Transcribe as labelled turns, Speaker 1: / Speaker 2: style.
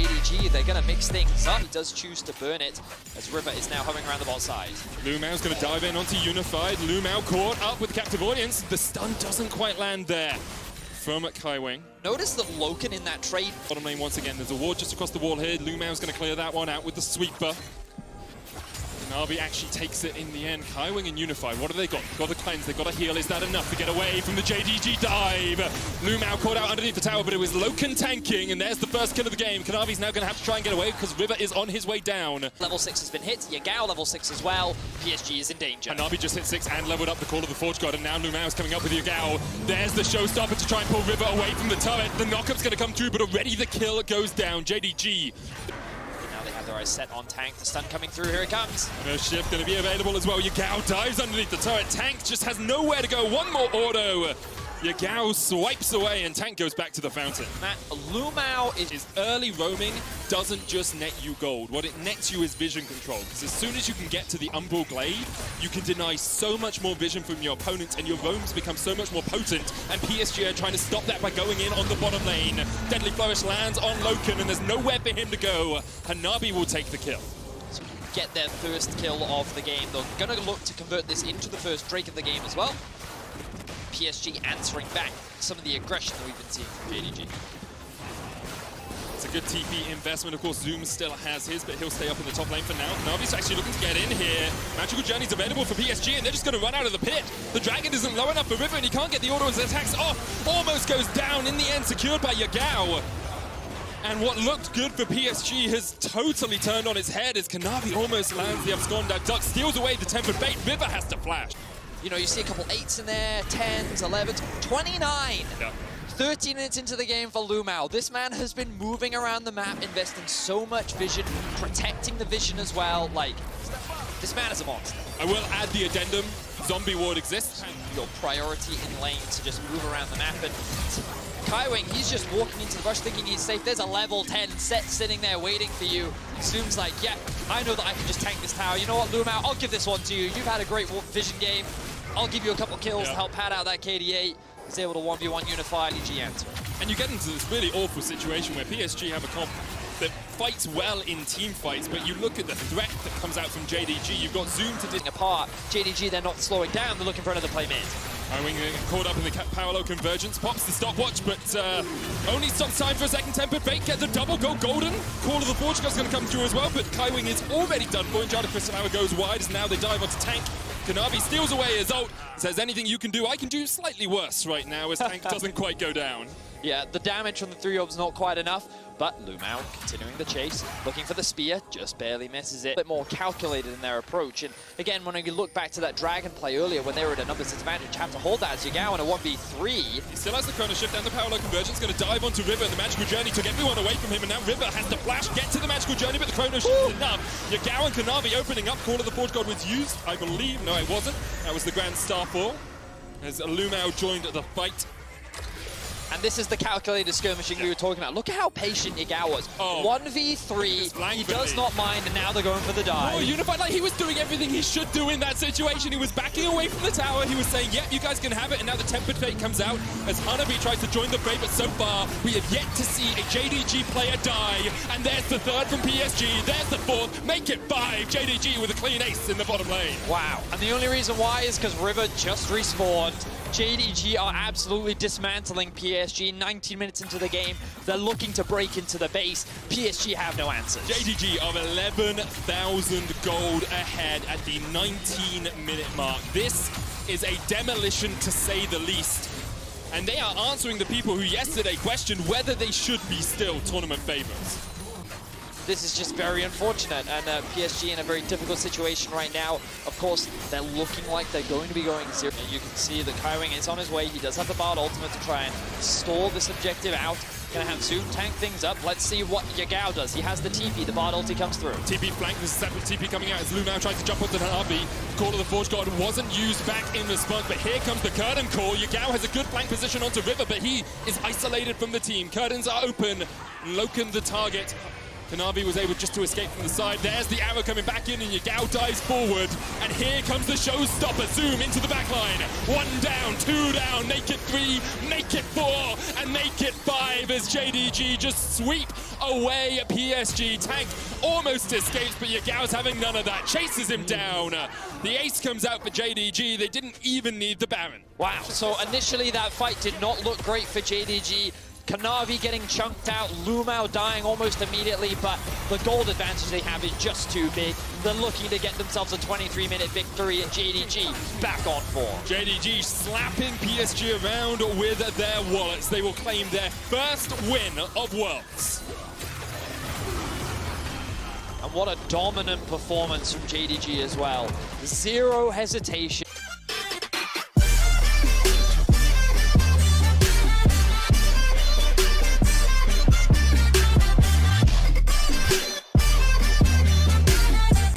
Speaker 1: JDG. They're going to mix things up. He does choose to burn it as River is now hovering around the bot side.
Speaker 2: Lumao's going to dive in onto Unified. Lumao caught up with Captive Audience. The stun doesn't quite land there from KÆNG.
Speaker 1: Notice that Loken in that trade.
Speaker 2: Bottom lane once again. There's a ward just across the wall here. Lumao's going to clear that one out with the sweeper. Navi actually takes it in the end. KÆNG and Unified, what have they got? They've got the cleanse, they've got a heal. Is that enough to get away from the JDG dive? Lumao caught out underneath the tower, but it was Loken tanking, and there's the first kill of the game. Kanavi's now going to have to try and get away because River is on his way down.
Speaker 1: Level 6 has been hit. Yagao level 6 as well. PSG is in danger.
Speaker 2: Navi just hit 6 and leveled up the Call of the Forge God, and now Lumao's coming up with Yagao. There's the showstopper to try and pull River away from the turret. The knockup's going to come through, but already the kill goes down. JDG.
Speaker 1: They have their eyes set on Tank. The stun coming through. Here it comes.
Speaker 2: No shift going to be available as well. Yagao dives underneath the turret. Tank just has nowhere to go. One more auto. Yagao swipes away and Tank goes back to the fountain.
Speaker 1: Matt, Lumao
Speaker 2: is early roaming doesn't just net you gold. What it nets you is vision control. Because as soon as you can get to the Umbral Glade, you can deny so much more vision from your opponent and your roams become so much more potent. And PSG are trying to stop that by going in on the bottom lane. Deadly Flourish lands on Loken and there's nowhere for him to go. Hanabi will take the kill.
Speaker 1: So get their first kill of the game. They're going to look to convert this into the first Drake of the game as well. PSG answering back some of the aggression that we've been seeing from JDG.
Speaker 2: It's a good TP investment. Of course, Zoom still has his, but he'll stay up in the top lane for now. Navi's actually looking to get in here. Magical Journey's available for PSG, and they're just going to run out of the pit. The Dragon isn't low enough for River, and he can't get the auto as attacks off. Almost goes down in the end, secured by Yagao. And what looked good for PSG has totally turned on its head as Kanavi almost lands the absconder. Duck steals away the tempered bait. River has to flash.
Speaker 1: You know, you see a couple 8s in there, 10s, 11s, 29! Yeah. 13 minutes into the game for Lumao. This man has been moving around the map, investing so much vision, protecting the vision as well. Like, this man is a monster.
Speaker 2: I will add the addendum. Zombie ward exists.
Speaker 1: Your priority in lane to just move around the map. And KÆNG, he's just walking into the bush thinking he's safe. There's a level 10 set sitting there waiting for you. Zoom's like, yeah, I know that I can just tank this tower. You know what, Lumao, I'll give this one to you. You've had a great vision game. I'll give you a couple kills to help pad out that KDA. He's able to 1v1 Unified, EG answer.
Speaker 2: And you get into this really awful situation where PSG have a comp that fights well in team fights, but you look at the threat that comes out from JDG. You've got Zoom to dig
Speaker 1: apart. JDG, they're not slowing down. They're looking for another play mid.
Speaker 2: KÆNG caught up in the parallel convergence, pops the stopwatch, but only stops time for a second. Tempered Bait, get the double, go golden. Call of the Forge God's going to come through as well, but KÆNG is already done for, and Jada Crystal Hour goes wide as now they dive onto Tank. Kanavi steals away his ult, says anything you can do, I can do slightly worse right now as Tank doesn't quite go down. Yeah,
Speaker 1: the damage from the 3-orb's not quite enough, but Lumao continuing the chase, looking for the spear, just barely misses it. A bit more calculated in their approach, and again, when you look back to that Dragon play earlier when they were at a number 6 advantage, have to hold that as Yagao in a 1v3.
Speaker 2: He still has the Chrono Shift and the Parallel Convergence, going to dive onto River, and the Magical Journey took everyone away from him, and now River has to flash, get to the Magical Journey, but the Chrono Shift is enough. Yagao and Kanavi opening up, Call of the Forge God was used, I believe. No, it wasn't. That was the Grand Starfall, as Lumao joined the fight.
Speaker 1: And this is the calculated skirmishing we were talking about. Look at how patient Yagao was. 1v3, he does not mind, and now they're going for the dive.
Speaker 2: Oh, Unified, like he was doing everything he should do in that situation. He was backing away from the tower. He was saying, yep, you guys can have it. And now the Tempered Fate comes out as Hanabi tries to join the fray. But so far, we have yet to see a JDG player die. And there's the third from PSG. There's the fourth. Make it 5. JDG with a clean ace in the bottom lane.
Speaker 1: Wow. And the only reason why is because River just respawned. JDG are absolutely dismantling PSG. 19 minutes into the game, they're looking to break into the base. PSG have no answers.
Speaker 2: JDG are 11,000 gold ahead at the 19-minute mark. This is a demolition to say the least. And they are answering the people who yesterday questioned whether they should be still tournament favorites.
Speaker 1: This is just very unfortunate, and PSG in a very difficult situation right now. Of course, they're looking like they're going to be going 0. And you can see that KÆNG is on his way. He does have the Bard ultimate to try and stall this objective out. Gonna have Zoom tank things up. Let's see what Yagao does. He has the TP. The Bard ulti comes through.
Speaker 2: TP flank. There's a separate TP coming out as Lumao tries to jump onto the Hanabi. Call of the Forge God wasn't used back in response, but here comes the curtain call. Yagao has a good flank position onto River, but he is isolated from the team. Curtains are open. Loken the target. Kanavi was able just to escape from the side. There's the arrow coming back in, and Yagao dives forward. And here comes the showstopper. Zoom into the back line. 1 down, 2 down, make it 3, make it 4, and make it 5 as JDG just sweep away at PSG. Tank almost escapes, but Yagao's having none of that. Chases him down. The ace comes out for JDG. They didn't even need the Baron.
Speaker 1: Wow, so initially that fight did not look great for JDG. Kanavi getting chunked out, Lumao dying almost immediately, but the gold advantage they have is just too big. They're looking to get themselves a 23-minute victory, and JDG back on form.
Speaker 2: JDG slapping PSG around with their wallets. They will claim their first win of Worlds.
Speaker 1: And what a dominant performance from JDG as well. Zero hesitation.